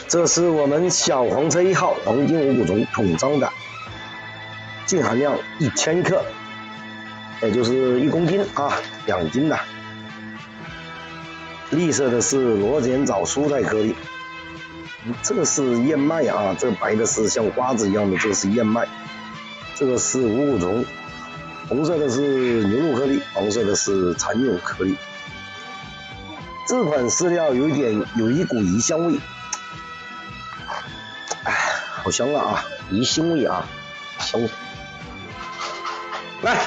这是我们小黄车1号黄金五谷种桶装的，净含量1000克，也就是1公斤啊，2斤的。绿色的是螺旋藻蔬菜颗粒，这个是燕麦啊，这个白的是像瓜子一样的，这个是燕麦，这个是五谷虫，红色的是牛肉颗粒，黄色的是蚕蛹颗粒。这款饲料有一股鱼香味，哎，好香啊！鱼腥味啊，香。来。